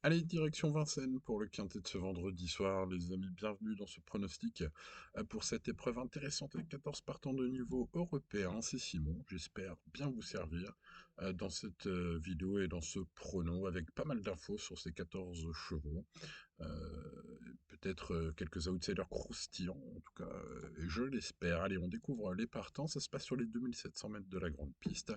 Allez, direction Vincennes pour le quintet de ce vendredi soir. Les amis, bienvenue dans ce pronostic pour cette épreuve intéressante avec 14 partants de niveau européen. C'est Simon, j'espère bien vous servir dans cette vidéo et dans ce prono avec pas mal d'infos sur ces 14 chevaux. Peut-être quelques outsiders croustillants, en tout cas, je l'espère. Allez, on découvre les partants. Ça se passe sur les 2700 mètres de la grande piste.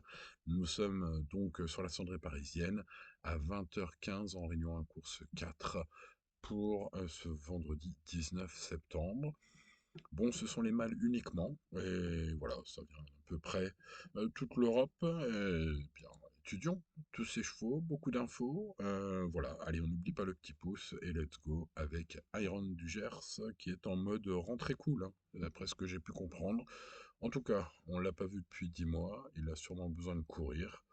Nous sommes donc sur la cendrée parisienne à 20h15 en réunion 1 course 4 pour ce vendredi 19 septembre. Bon, ce sont les mâles uniquement, et voilà, ça vient à peu près toute l'Europe. Et bien, étudions tous ces chevaux, beaucoup d'infos. Voilà, allez, on n'oublie pas le petit pouce et let's go avec Iron du Gers qui est en mode rentrée cool, hein, d'après ce que j'ai pu comprendre. En tout cas, on l'a pas vu depuis 10 mois, il a sûrement besoin de courir.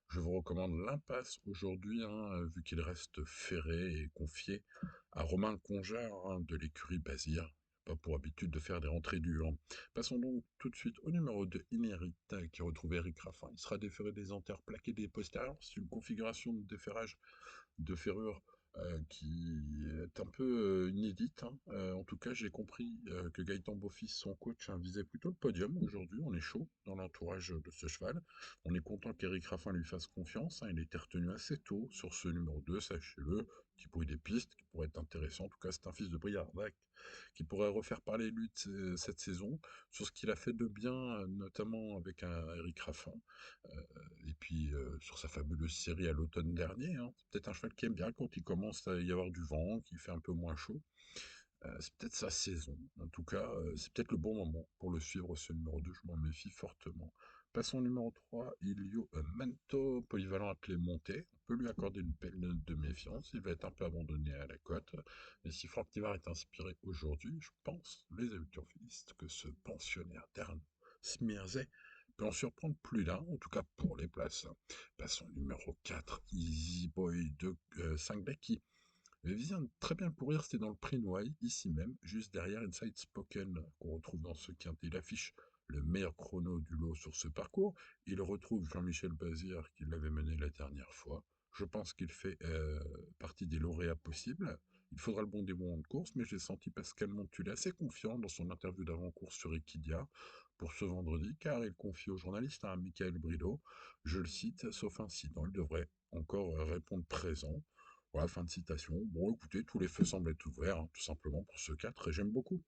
Je vous recommande l'impasse aujourd'hui, hein, vu qu'il reste ferré et confié à Romain Congère de l'écurie Bazir. Pas pour habitude de faire des rentrées dures. Passons donc tout de suite au numéro 2, Inerita, qui retrouve Eric Raffin. Il sera déferré des anthères plaqués des postérieurs. C'est une configuration de déferrage de ferrure qui est un peu inédite, hein. En tout cas, j'ai compris que Gaëtan Beaufils, son coach, hein, visait plutôt le podium aujourd'hui. On est chaud dans l'entourage de ce cheval. On est content qu'Éric Raffin lui fasse confiance, hein. Il a été retenu assez tôt sur ce numéro 2, sachez-le. Petit bruit des pistes qui pourrait être intéressant. En tout cas, c'est un fils de Briardac qui pourrait refaire parler lui de cette saison sur ce qu'il a fait de bien, notamment avec un Éric Raffin. Et puis sur sa fabuleuse série à l'automne dernier, hein. C'est peut-être un cheval qui aime bien quand il commence à y avoir du vent, qu'il fait un peu moins chaud. C'est peut-être sa saison. En tout cas, c'est peut-être le bon moment pour le suivre, ce numéro 2. Je m'en méfie fortement. Passons au numéro 3, Ilio Manto, polyvalent appelé Monté. On peut lui accorder une belle note de méfiance. Il va être un peu abandonné à la cote. Mais si Franck Tivard est inspiré aujourd'hui, je pense, les aventuriers, que ce pensionnaire d'Ern Smirzé peut en surprendre plus d'un, en tout cas pour les places. Passons au numéro 4, Easy Boy de 5 qui vient très bien courir, c'était dans le prix Noailles, ici même, juste derrière Inside Spoken, qu'on retrouve dans ce quintet. Il affiche le meilleur chrono du lot sur ce parcours. Il retrouve Jean-Michel Bazir, qui l'avait mené la dernière fois. Je pense qu'il fait partie des lauréats possibles. Il faudra le bon démon de course, mais j'ai senti Pascal Montulet assez confiant dans son interview d'avant-course sur Equidia pour ce vendredi, car il confie au journaliste, hein, Michael Brideau, je le cite, sauf incident, il devrait encore répondre présent. Voilà, fin de citation. Bon, écoutez, tous les feux semblent être ouverts, hein, tout simplement pour ce 4, et j'aime beaucoup.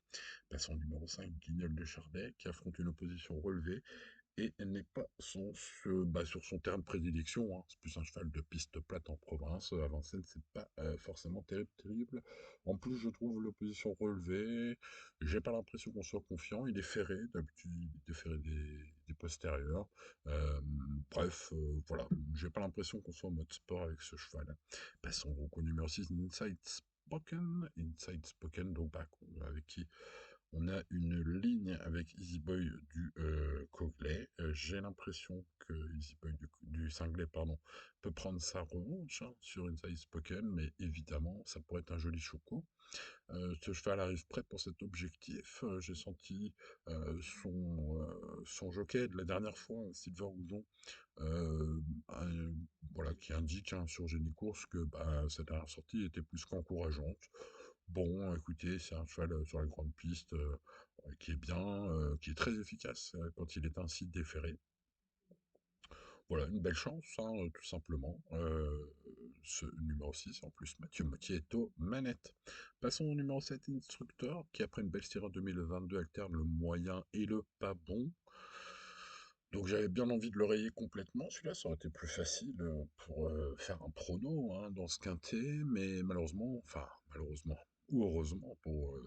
Passons au numéro 5, Guignol de Chardin, qui affronte une opposition relevée et elle n'est pas sur son terrain de prédilection, hein. C'est plus un cheval de piste plate en province. À Vincennes, c'est pas forcément terrible, terrible. En plus, je trouve l'opposition relevée. J'ai pas l'impression qu'on soit confiant. Il est ferré, d'habitude, il est ferré des postérieurs. Euh, Bref, voilà. J'ai pas l'impression qu'on soit en mode sport avec ce cheval. Passons donc au numéro 6, Inside Spoken. Inside Spoken, donc avec qui on a une ligne avec Easy Boy du Cogley. J'ai l'impression que Easy Boy du Cinglé, pardon, peut prendre sa revanche, hein, sur Inside Spoken, mais évidemment, ça pourrait être un joli choco. Ce cheval arrive prêt pour cet objectif. J'ai senti son jockey de la dernière fois, Silver Ouzon, euh, un- voilà, qui indique, hein, sur Génicourse que bah, sa dernière sortie était plus qu'encourageante. Bon, écoutez, c'est un cheval sur la grande piste qui est bien, qui est très efficace quand il est ainsi déféré. Voilà, une belle chance, hein, tout simplement. Ce numéro 6, en plus, Mathieu Mottier est aux manettes. Passons au numéro 7, Instructeur, qui après une belle série en 2022 alterne le moyen et le pas bon. Donc j'avais bien envie de le rayer complètement. Celui-là, ça aurait été plus facile pour faire un prono, hein, dans ce quintet, mais malheureusement, enfin malheureusement, ou heureusement pour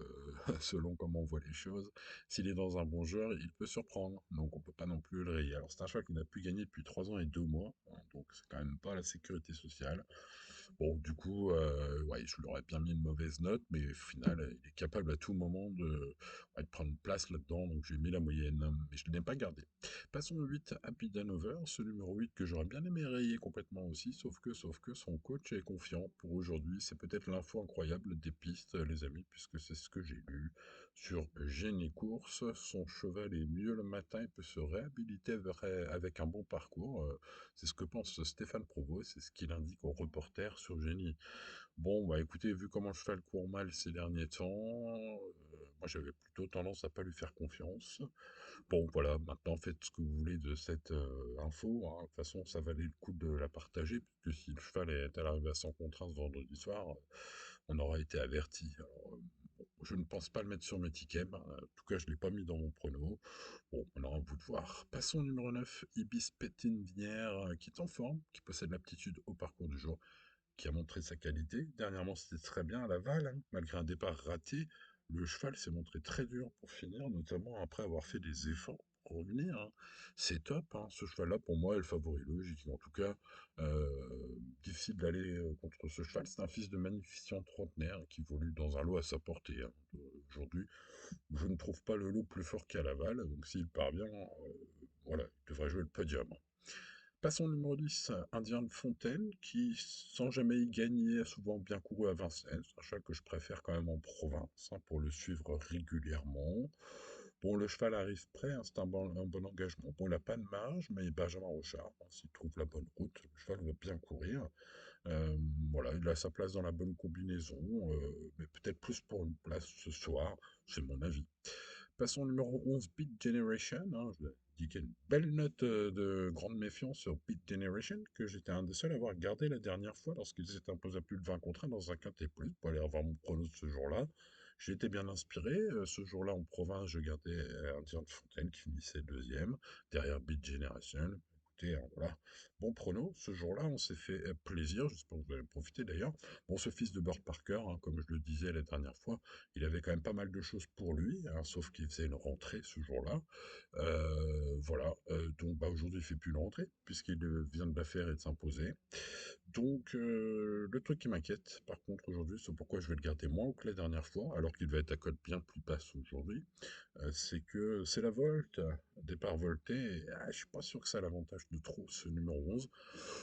selon comment on voit les choses, s'il est dans un bon joueur, il peut surprendre. Donc on peut pas non plus le rayer. Alors c'est un cheval qui n'a plus gagné depuis 3 ans et 2 mois, hein, donc c'est quand même pas la sécurité sociale. Bon, du coup, ouais, je lui aurais bien mis une mauvaise note, mais au final, il est capable à tout moment ouais, de prendre une place là-dedans, donc j'ai mis la moyenne, hein, mais je ne l'ai pas gardé. Passons au 8, Happy Danover, ce numéro 8 que j'aurais bien aimé rayer complètement aussi, sauf que son coach est confiant pour aujourd'hui. C'est peut-être l'info incroyable des pistes, les amis, puisque c'est ce que j'ai lu sur Génie Course. Son cheval est mieux le matin, il peut se réhabiliter avec un bon parcours. C'est ce que pense Stéphane Provost, c'est ce qu'il indique au reporter sur Génie. Bon, bah écoutez, vu comment le cheval court mal ces derniers temps, moi j'avais plutôt tendance à pas lui faire confiance. Bon, voilà, maintenant faites ce que vous voulez de cette info, hein. De toute façon, ça valait le coup de la partager, puisque si le cheval est à l'arrivée à 100 contre 1 ce vendredi soir, on aura été averti. Alors, bon, je ne pense pas le mettre sur mes tickets, en tout cas je ne l'ai pas mis dans mon prono. Bon, on aura un bout de voir. Passons au numéro 9, Ibis Pétinière, qui est en forme, qui possède l'aptitude au parcours du jour, qui a montré sa qualité. Dernièrement, c'était très bien à Laval, hein. Malgré un départ raté, le cheval s'est montré très dur pour finir, notamment après avoir fait des efforts pour revenir, hein. C'est top, hein. Ce cheval-là, pour moi, est le favori logique. En tout cas, difficile d'aller contre ce cheval. C'est un fils de magnificent trentenaire qui évolue dans un lot à sa portée, hein. Aujourd'hui, je ne trouve pas le lot plus fort qu'à Laval, donc s'il parvient, voilà, il devrait jouer le podium. Passons au numéro 10, Indien de Fontaine, qui, sans jamais y gagner, a souvent bien couru à Vincennes. C'est un cheval que je préfère quand même en province, hein, pour le suivre régulièrement. Bon, le cheval arrive prêt, hein, c'est un bon engagement. Bon, il n'a pas de marge, mais Benjamin Rochard, hein, s'il trouve la bonne route, le cheval va bien courir. Euh, voilà, il a sa place dans la bonne combinaison, mais peut-être plus pour une place ce soir, c'est mon avis. Passons au numéro 11, Beat Generation, hein. Je dis qu'il y a une belle note de grande méfiance sur Beat Generation, que j'étais un des seuls à avoir gardé la dernière fois lorsqu'ils s'étaient imposés à plus de 20 contre 1 dans un quintet plus pour aller avoir mon prono de ce jour-là. J'ai été bien inspiré. Ce jour-là, en province, je gardais un Tir de Fontaine qui finissait deuxième, derrière Beat Generation. Écoutez, hein, voilà, bon prono. Ce jour-là, on s'est fait plaisir. J'espère que vous allez profiter d'ailleurs. Bon, ce fils de Bird Parker, hein, comme je le disais la dernière fois, il avait quand même pas mal de choses pour lui, hein, sauf qu'il faisait une rentrée ce jour-là. Voilà, donc bah, aujourd'hui il fait plus une rentrée, puisqu'il vient de la faire et de s'imposer. Donc le truc qui m'inquiète, par contre, aujourd'hui, c'est pourquoi je vais le garder moins haut que la dernière fois, alors qu'il va être à cote bien plus basse aujourd'hui, c'est que c'est la volte, départ volté, et je suis pas sûr que ça a l'avantage de trop, ce numéro 11.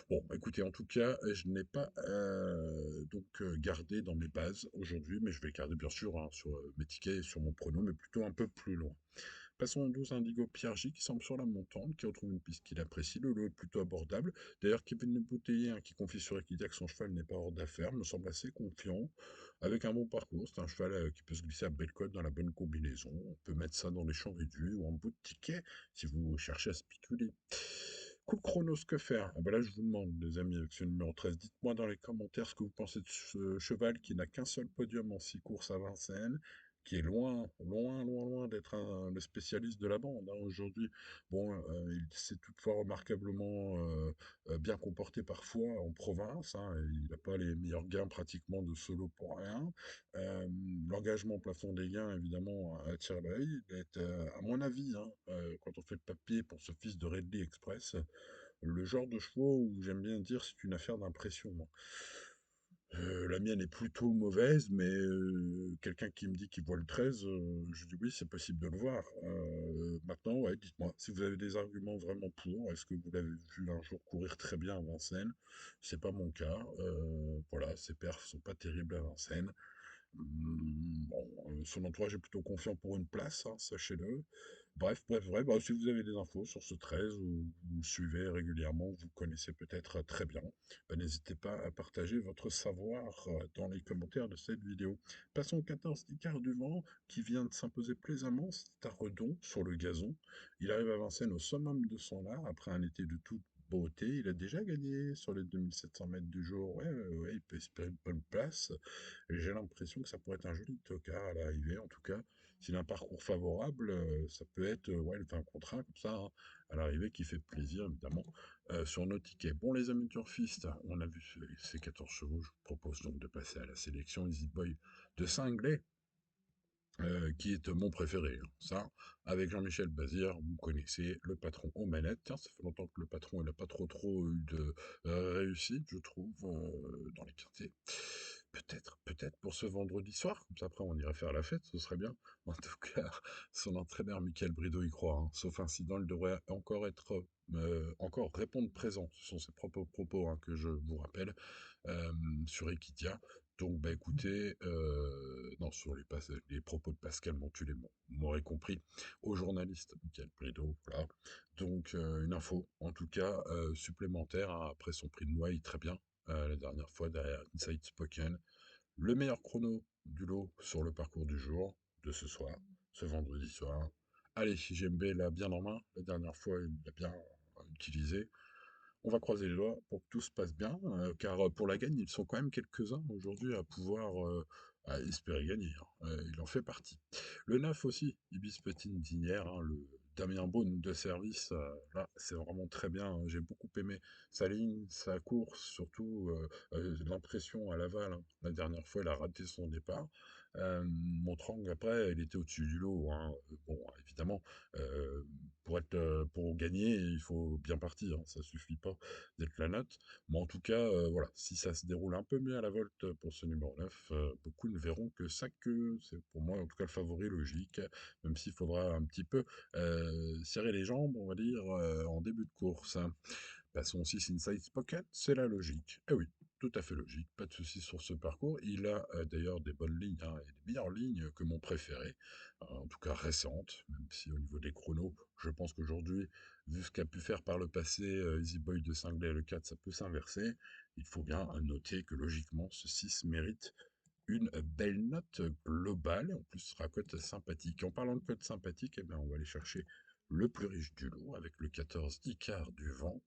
Bon, écoutez, en tout cas, je n'ai pas gardé dans mes bases aujourd'hui, mais je vais le garder bien sûr, hein, sur mes tickets et sur mon prono, mais plutôt un peu plus loin. Passons au 12 Indigo Pierre J qui semble sur la montante, qui retrouve une piste qu'il apprécie. Le lot est plutôt abordable. D'ailleurs, Kevin Le Bouteiller, hein, qui confie sur Equidia que son cheval n'est pas hors d'affaire, me semble assez confiant. Avec un bon parcours, c'est un cheval qui peut se glisser à belle cote dans la bonne combinaison. On peut mettre ça dans les champs réduits ou en bout de ticket si vous cherchez à spéculer. Coup de chronos, que faire? Ah ben là, je vous demande, les amis, avec ce numéro 13, dites-moi dans les commentaires ce que vous pensez de ce cheval qui n'a qu'un seul podium en 6 courses à Vincennes, qui est loin, loin, loin, loin d'être le spécialiste de la bande, hein, aujourd'hui. Bon, il s'est toutefois remarquablement bien comporté parfois en province, hein, et il n'a pas les meilleurs gains pratiquement de solo pour rien. Euh, L'engagement au plafond des gains, évidemment, attire l'œil. Il est, à mon avis, hein, quand on fait le papier pour ce fils de Redley Express, le genre de chevaux où j'aime bien dire c'est une affaire d'impression, moi. La mienne est plutôt mauvaise, mais quelqu'un qui me dit qu'il voit le 13, je dis oui, c'est possible de le voir. Maintenant, ouais, dites-moi, si vous avez des arguments vraiment pour, est-ce que vous l'avez vu un jour courir très bien à Vincennes? C'est pas mon cas. Voilà, ses perfs sont pas terribles à Vincennes. Bon, son entourage est plutôt confiant pour une place, hein, sachez-le. Bref, bref, bref, bah, si vous avez des infos sur ce 13 ou vous suivez régulièrement, vous connaissez peut-être très bien, bah, n'hésitez pas à partager votre savoir dans les commentaires de cette vidéo. Passons au 14 Icare du Vent qui vient de s'imposer plaisamment, c'est à Redon sur le gazon. Il arrive à Vincennes au summum de son art après un été de toute beauté. Il a déjà gagné sur les 2700 mètres du jour. Ouais, ouais, ouais, il peut espérer une bonne place. J'ai l'impression que ça pourrait être un joli tocard à l'arrivée. En tout cas, s'il a un parcours favorable, ça peut être ouais, le 20 contre 1 comme ça, hein, à l'arrivée, qui fait plaisir, évidemment, sur nos tickets. Bon, les amis turfistes, on a vu ces 14 chevaux. Je vous propose donc de passer à la sélection Easy Boy de Cinglé, qui est mon préféré, hein. Ça, avec Jean-Michel Bazir, vous connaissez le patron aux manettes. Tiens, ça fait longtemps que le patron n'a pas trop eu de réussite, je trouve, dans les quintés. Peut-être pour ce vendredi soir, comme ça après on irait faire la fête, ce serait bien. En tout cas, son entraîneur Michael Brideau y croit, hein. Sauf incident, il devrait encore répondre présent. Ce sont ses propres propos, hein, que je vous rappelle, euh, sur Equidia. Donc, bah écoutez, non, sur les propos de Pascal Montulé, bon, vous m'aurez compris, au journaliste Michael Brideau, voilà. Donc, une info, en tout cas, supplémentaire, hein, après son prix de Noailles, très bien. la dernière fois derrière Inside Spoken. Le meilleur chrono du lot sur le parcours du jour, de ce soir, ce vendredi soir. Allez, JMB l'a bien en main. La dernière fois, il l'a bien utilisé. On va croiser les doigts pour que tout se passe bien, car pour la gagne, ils sont quand même quelques-uns aujourd'hui à pouvoir à espérer gagner, hein. Il en fait partie. Le 9 aussi, Ibis Petite Dinière, hein, le Damien Beaune de service, là, c'est vraiment très bien, hein. J'ai beaucoup aimé sa ligne, sa course, surtout l'impression à Laval, hein. La dernière fois, il a raté son départ. Montrant qu'après, il était au-dessus du lot, hein. Bon, évidemment, euh, pour gagner, il faut bien partir, hein. Ça suffit pas d'être la note. Mais en tout cas, voilà, si ça se déroule un peu mieux à la volte pour ce numéro 9, beaucoup ne verront que ça que c'est pour moi en tout cas le favori logique, même s'il faudra un petit peu serrer les jambes, on va dire, en début de course, hein. Passons aussi Inside Pocket, c'est la logique. Eh oui, tout à fait logique, pas de souci sur ce parcours. Il a d'ailleurs des bonnes lignes, hein, et des meilleures lignes que mon préféré, en tout cas récentes, même si au niveau des chronos, je pense qu'aujourd'hui, vu ce qu'a pu faire par le passé Easy Boy de Singlet le 4, ça peut s'inverser. Il faut bien noter que logiquement, ce 6 mérite une belle note globale, en plus sera cote sympathique. En parlant de cote sympathique, eh bien, on va aller chercher le plus riche du lot avec le 14 Icar du Vent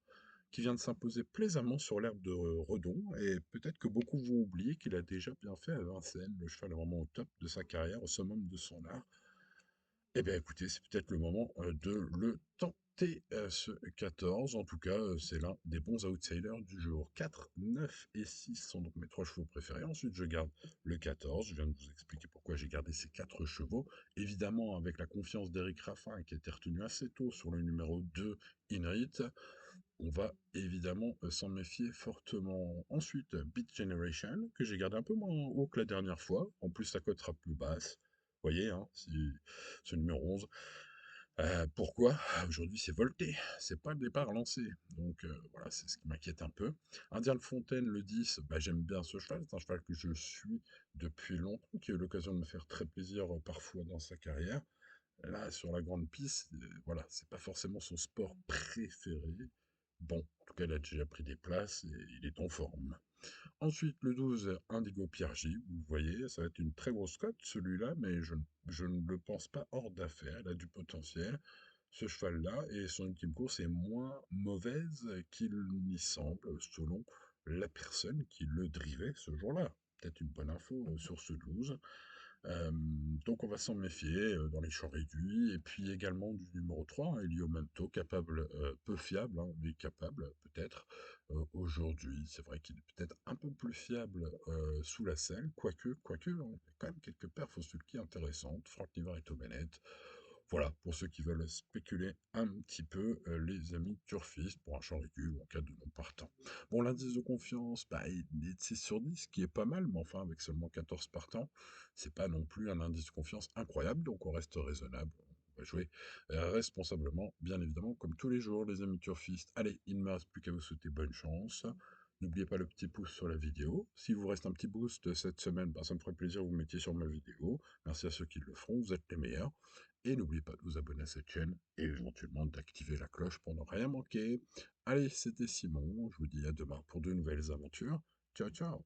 qui vient de s'imposer plaisamment sur l'herbe de Redon, et peut-être que beaucoup vont oublier qu'il a déjà bien fait à Vincennes. Le cheval est vraiment au top de sa carrière, au summum de son art. Eh bien écoutez, c'est peut-être le moment de le tenter, ce 14. En tout cas, c'est l'un des bons outsiders du jour. 4, 9 et 6 sont donc mes trois chevaux préférés. Ensuite, je garde le 14. Je viens de vous expliquer pourquoi j'ai gardé ces quatre chevaux. Évidemment, avec la confiance d'Éric Raffin, qui a été retenu assez tôt sur le numéro 2, Inrit. On va évidemment s'en méfier fortement. Ensuite, Beat Generation, que j'ai gardé un peu moins haut que la dernière fois. En plus, sa cote sera plus basse. Vous voyez, hein, ce numéro 11. Pourquoi? Aujourd'hui, c'est volté. C'est pas le départ lancé. Donc voilà, c'est ce qui m'inquiète un peu. Indian Fontaine, le 10, bah, j'aime bien ce cheval. C'est un cheval que je suis depuis longtemps, qui a eu l'occasion de me faire très plaisir parfois dans sa carrière. Là, sur la grande piste, voilà, c'est pas forcément son sport préféré. Bon, en tout cas, il a déjà pris des places et il est en forme. Ensuite, le 12, Indigo Pierre J. Vous voyez, ça va être une très grosse cote, celui-là, mais je ne le pense pas hors d'affaire. Il a du potentiel, ce cheval-là, et son ultime course est moins mauvaise qu'il n'y semble, selon la personne qui le drivait ce jour-là. Peut-être une bonne info sur ce 12. Euh, donc on va s'en méfier dans les champs réduits, et puis également du numéro 3, hein, Elio Manto, capable, peu fiable, hein, mais capable peut-être aujourd'hui. C'est vrai qu'il est peut-être un peu plus fiable sous la selle, quoique, hein, il y a quand même quelques perfs au sulky intéressantes, Franck Nivard et Tobenette. Voilà, pour ceux qui veulent spéculer un petit peu, les amis turfistes, pour un champ réduit ou en cas de non partant. Bon, l'indice de confiance, bah, il est de 6 sur 10, ce qui est pas mal, mais enfin, avec seulement 14 partants, c'est pas non plus un indice de confiance incroyable, donc on reste raisonnable. On va jouer responsablement, bien évidemment, comme tous les jours, les amis turfistes. Allez, il ne me reste plus qu'à vous souhaiter bonne chance. N'oubliez pas le petit pouce sur la vidéo. Si vous reste un petit boost cette semaine, bah, ça me ferait plaisir que vous mettiez sur ma vidéo. Merci à ceux qui le feront, vous êtes les meilleurs. Et n'oubliez pas de vous abonner à cette chaîne et éventuellement d'activer la cloche pour ne rien manquer. Allez, c'était Simon, je vous dis à demain pour de nouvelles aventures. Ciao ciao.